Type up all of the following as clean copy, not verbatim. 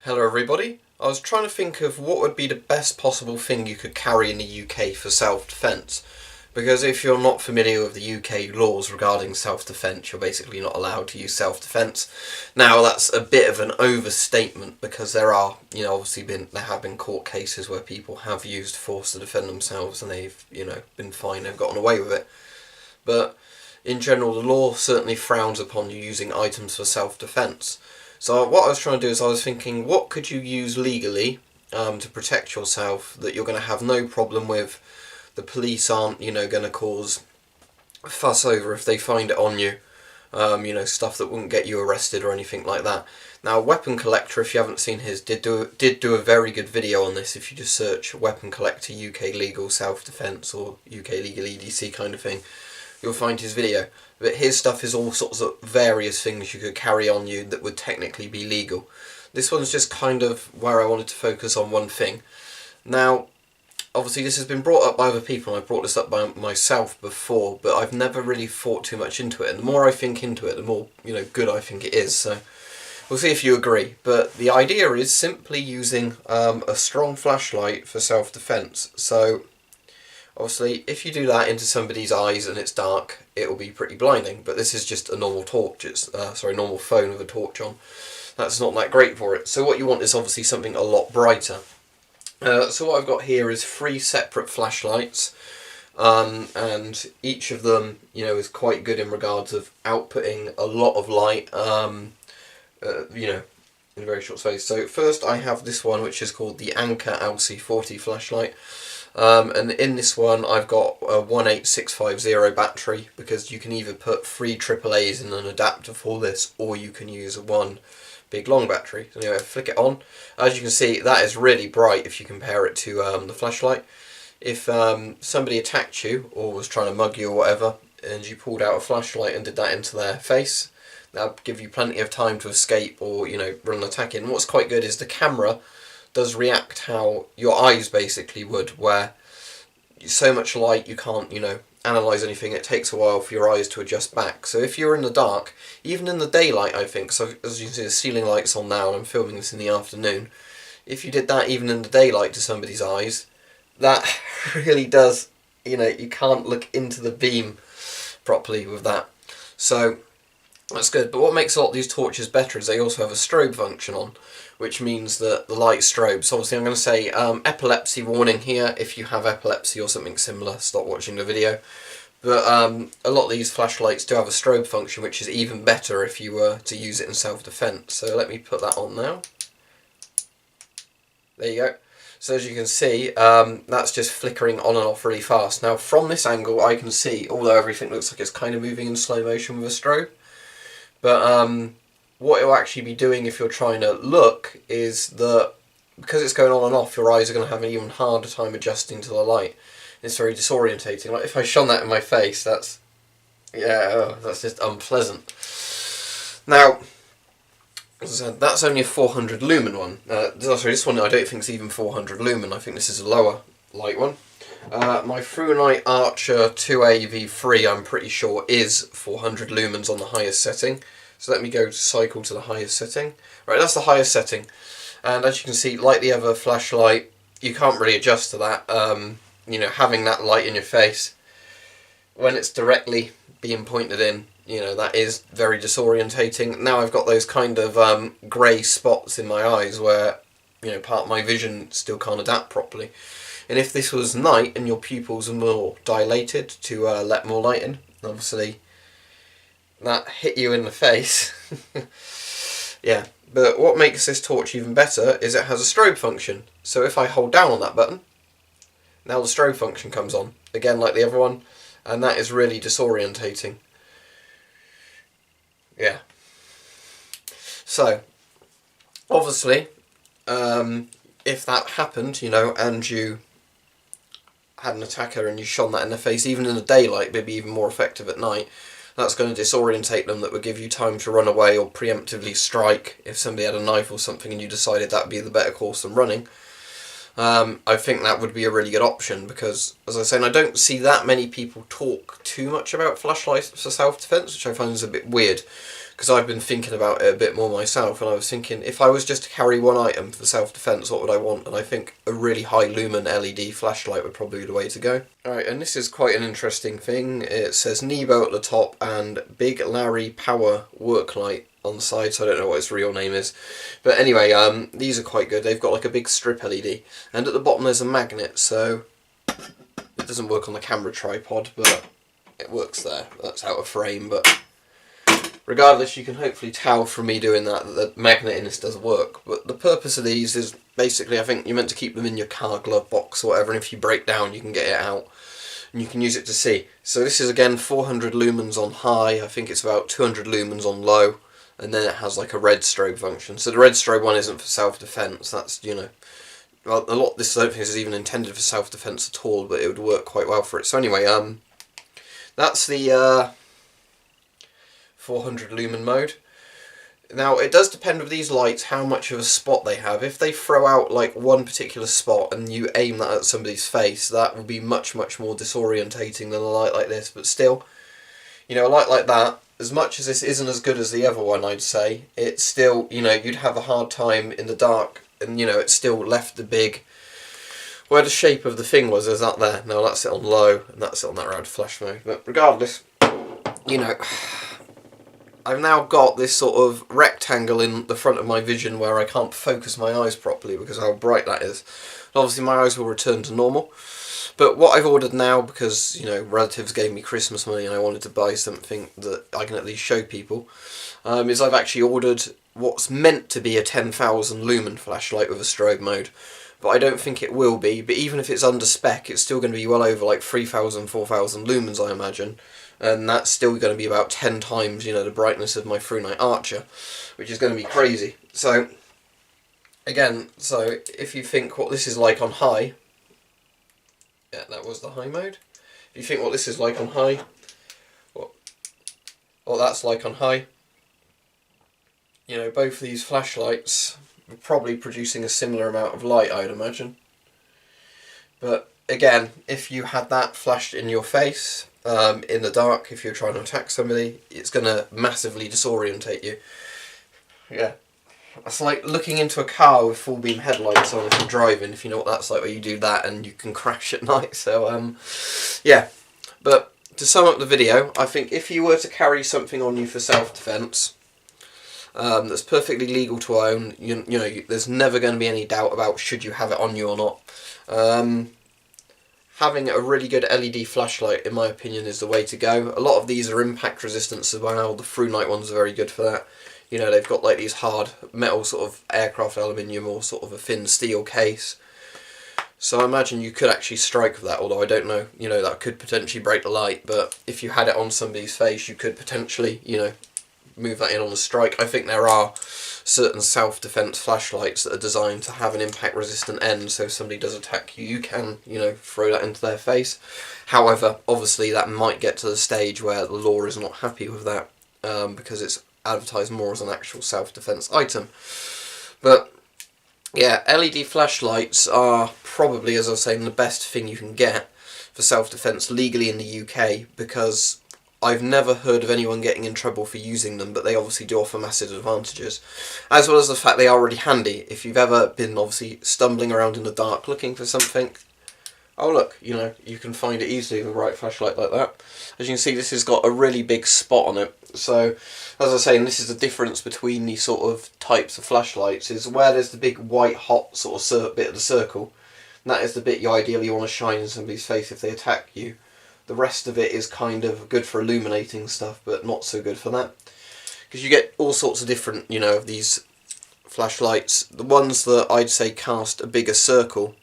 Hello everybody. I was trying to think of what would be the best possible thing you could carry in the UK for self-defence. Because if you're not familiar with the UK laws regarding self-defence, you're basically not allowed to use self-defence. Now that's a bit of an overstatement because there are, there have been court cases where people have used force to defend themselves and they've, been fine, they've gotten away with it. But in general, the law certainly frowns upon you using items for self-defence. So what I was trying to do is I was thinking, what could you use legally to protect yourself that you're going to have no problem with? The police aren't, going to cause a fuss over if they find it on you. Stuff that wouldn't get you arrested or anything like that. Now, Weapon Collector, if you haven't seen his, did do a very good video on this. If you just search Weapon Collector UK Legal Self-Defence or UK Legal EDC kind of thing, you'll find his video. But his stuff is all sorts of various things you could carry on you that would technically be legal. This one's just kind of where I wanted to focus on one thing. Now, obviously this has been brought up by other people, and I brought this up by myself before, but I've never really thought too much into it. And the more I think into it, the more good I think it is. So we'll see if you agree. But the idea is simply using a strong flashlight for self-defense. So obviously, if you do that into somebody's eyes and it's dark, it will be pretty blinding. But this is just a normal torch. It's normal phone with a torch on. That's not that great for it. So what you want is obviously something a lot brighter. So what I've got here is 3 separate flashlights, and each of them, is quite good in regards of outputting a lot of light, in a very short space. So first I have this one, which is called the Anker LC40 flashlight. And in this one I've got a 18650 battery, because you can either put 3 AAAs in an adapter for this, or you can use one big long battery. So anyway, flick it on. As you can see, that is really bright if you compare it to the flashlight. If somebody attacked you or was trying to mug you or whatever, and you pulled out a flashlight and did that into their face, that would give you plenty of time to escape or run an attack in. And what's quite good is the camera does react how your eyes basically would, where so much light you can't analyse anything. It takes a while for your eyes to adjust back. So if you're in the dark, even in the daylight, I think, so as you can see the ceiling light's on now and I'm filming this in the afternoon, if you did that even in the daylight to somebody's eyes, that really does, you can't look into the beam properly with that. So that's good. But what makes a lot of these torches better is they also have a strobe function on, which means that the light strobes. So obviously I'm going to say epilepsy warning here. If you have epilepsy or something similar, stop watching the video. But a lot of these flashlights do have a strobe function, which is even better if you were to use it in self-defense. So let me put that on now. There you go. So as you can see, that's just flickering on and off really fast. Now from this angle I can see, although everything looks like it's kind of moving in slow motion with a strobe, but what it'll actually be doing if you're trying to look is that because it's going on and off, your eyes are going to have an even harder time adjusting to the light. It's very disorientating. Like if I shone that in my face, that's just unpleasant. Now, as I said, that's only a 400 lumen one. This one I don't think is even 400 lumen. I think this is a lower light one. My Thrunite Archer 2AV3, I'm pretty sure, is 400 lumens on the highest setting. So let me go to cycle to the highest setting. Right, that's the highest setting. And as you can see, like the other flashlight, you can't really adjust to that. Having that light in your face, when it's directly being pointed in, that is very disorientating. Now I've got those kind of grey spots in my eyes where, part of my vision still can't adapt properly. And if this was night and your pupils are more dilated to let more light in, obviously that hit you in the face. Yeah, but what makes this torch even better is it has a strobe function. So if I hold down on that button, now the strobe function comes on, again like the other one, and that is really disorientating. Yeah. So, obviously, if that happened, and you had an attacker and you shone that in the face, even in the daylight, it'd be even more effective at night. That's going to disorientate them. That would give you time to run away or preemptively strike if somebody had a knife or something and you decided that would be the better course than running. I think that would be a really good option because, as I was saying, I don't see that many people talk too much about flashlights for self-defense, which I find is a bit weird. because I've been thinking about it a bit more myself, and I was thinking, if I was just to carry one item for self-defense, what would I want? And I think a really high lumen LED flashlight would probably be the way to go. Alright, and this is quite an interesting thing. It says Nebo at the top and Big Larry Power Worklight on the side, so I don't know what its real name is. But anyway, these are quite good. They've got like a big strip LED, and at the bottom there's a magnet, so it doesn't work on the camera tripod, but it works there. That's out of frame, but regardless, you can hopefully tell from me doing that the magnet in this does work. But the purpose of these is basically, I think you're meant to keep them in your car glove box or whatever, and if you break down you can get it out and you can use it to see. So this is again 400 lumens on high, I think it's about 200 lumens on low, and then it has like a red strobe function. So the red strobe one isn't for self-defense, that's, you know, well, a lot of this I don't think is even intended for self-defense at all, but it would work quite well for it. So anyway, that's the 400 lumen mode. Now it does depend with these lights how much of a spot they have. If they throw out like one particular spot and you aim that at somebody's face, that will be much more disorientating than a light like this. But still, you know, a light like that, as much as this isn't as good as the other one, I'd say, it's still, you know, you'd have a hard time in the dark, and you know, it still left the big, where the shape of the thing was, is that there. Now that's it on low, and that's it on that round flash mode. But regardless, you know, I've now got this sort of rectangle in the front of my vision where I can't focus my eyes properly because of how bright that is. And obviously my eyes will return to normal. But what I've ordered now, because, you know, relatives gave me Christmas money and I wanted to buy something that I can at least show people, is I've actually ordered what's meant to be a 10,000 lumen flashlight with a strobe mode. But I don't think it will be. But even if it's under spec, it's still going to be well over like 3,000, 4,000 lumens, I imagine. And that's still going to be about 10 times, you know, the brightness of my Thrunite Archer, which is going to be crazy. So, again, so if you think what this is like on high, yeah, that was the high mode. If you think what this is like on high, what that's like on high, you know, both of these flashlights are probably producing a similar amount of light, I'd imagine. But again, if you had that flashed in your face, in the dark, if you're trying to attack somebody, it's going to massively disorientate you. Yeah. It's like looking into a car with full beam headlights on if you're driving, if you know what that's like, where you do that and you can crash at night. So, yeah. But to sum up the video, I think if you were to carry something on you for self-defense, that's perfectly legal to own, you know, there's never going to be any doubt about should you have it on you or not. Having a really good LED flashlight, in my opinion, is the way to go. A lot of these are impact resistant as well. The Thrunite ones are very good for that. You know, they've got like these hard metal sort of aircraft aluminium or sort of a thin steel case. So I imagine you could actually strike with that, although I don't know, you know, that could potentially break the light. But if you had it on somebody's face, you could potentially, you know, move that in on a strike. I think there are certain self-defense flashlights that are designed to have an impact-resistant end, so if somebody does attack you, you can, you know, throw that into their face. However, obviously that might get to the stage where the law is not happy with that, because it's advertised more as an actual self-defense item. But yeah, LED flashlights are probably, as I was saying, the best thing you can get for self-defense legally in the UK, because I've never heard of anyone getting in trouble for using them, but they obviously do offer massive advantages. As well as the fact they are already handy. If you've ever been obviously stumbling around in the dark looking for something, oh look, you know, you can find it easily with a bright flashlight like that. As you can see, this has got a really big spot on it. So, as I was saying, this is the difference between these sort of types of flashlights, is where there's the big white hot sort of bit of the circle. And that is the bit you ideally want to shine in somebody's face if they attack you. The rest of it is kind of good for illuminating stuff, but not so good for that. Because you get all sorts of different, you know, of these flashlights. The ones that I'd say cast a bigger circle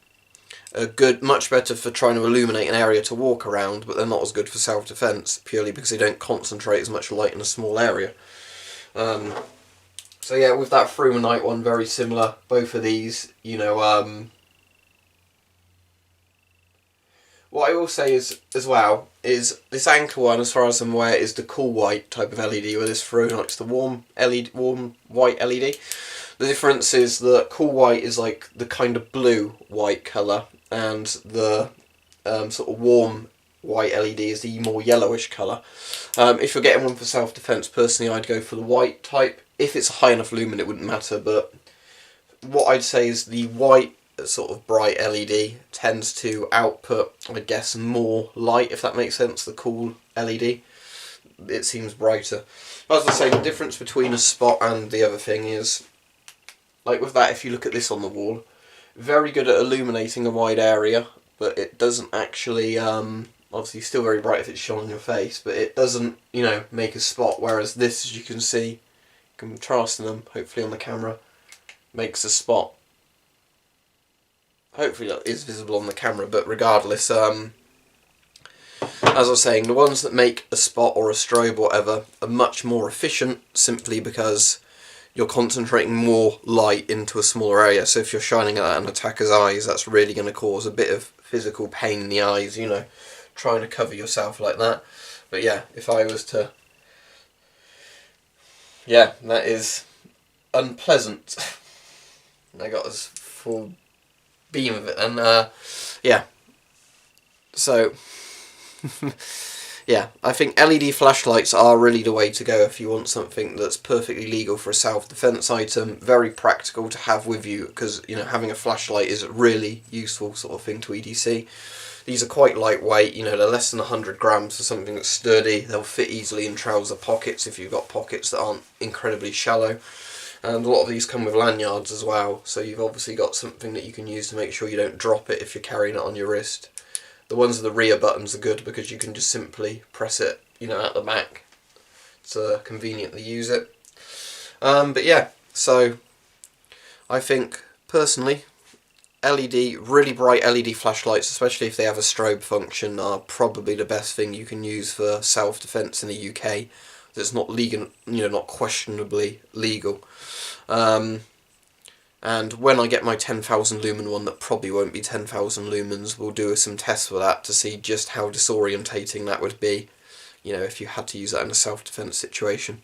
are good, much better for trying to illuminate an area to walk around, but they're not as good for self-defense, purely because they don't concentrate as much light in a small area. So yeah, with that Thrunite one, very similar. Both of these, you know, what I will say is, as well, is this Anker one, as far as I'm aware, is the cool white type of LED, where this Thrunite's the warm white LED. The difference is that cool white is like the kind of blue white colour, and the sort of warm white LED is the more yellowish colour. If you're getting one for self-defense, personally I'd go for the white type. If it's a high enough lumen it wouldn't matter, but what I'd say is the white sort of bright LED tends to output, I guess, more light, if that makes sense. The cool LED, it seems brighter. As I was saying, the difference between a spot and the other thing is, like with that, if you look at this on the wall, very good at illuminating a wide area, but it doesn't actually, obviously still very bright if it's shone on your face, but it doesn't, you know, make a spot, whereas this, as you can see, contrasting them, hopefully on the camera, makes a spot. Hopefully that is visible on the camera, but regardless, as I was saying, the ones that make a spot or a strobe or whatever are much more efficient, simply because you're concentrating more light into a smaller area. So if you're shining at an attacker's eyes, that's really going to cause a bit of physical pain in the eyes, you know, trying to cover yourself like that. But yeah, if I was to... yeah, that is unpleasant. I got this full beam of it, and yeah, so yeah, I think LED flashlights are really the way to go if you want something that's perfectly legal for a self-defense item, very practical to have with you, because, you know, having a flashlight is a really useful sort of thing to EDC. These are quite lightweight, you know, they're less than 100 grams for something that's sturdy. They'll fit easily in trouser pockets if you've got pockets that aren't incredibly shallow. And a lot of these come with lanyards as well, so you've obviously got something that you can use to make sure you don't drop it if you're carrying it on your wrist. The ones with the rear buttons are good because you can just simply press it, you know, at the back to conveniently use it. But yeah, so I think personally, really bright LED flashlights, especially if they have a strobe function, are probably the best thing you can use for self-defense in the UK. That's not legal, you know, not questionably legal. And when I get my 10,000 lumen one, that probably won't be 10,000 lumens, we'll do some tests for that to see just how disorientating that would be, you know, if you had to use that in a self-defense situation.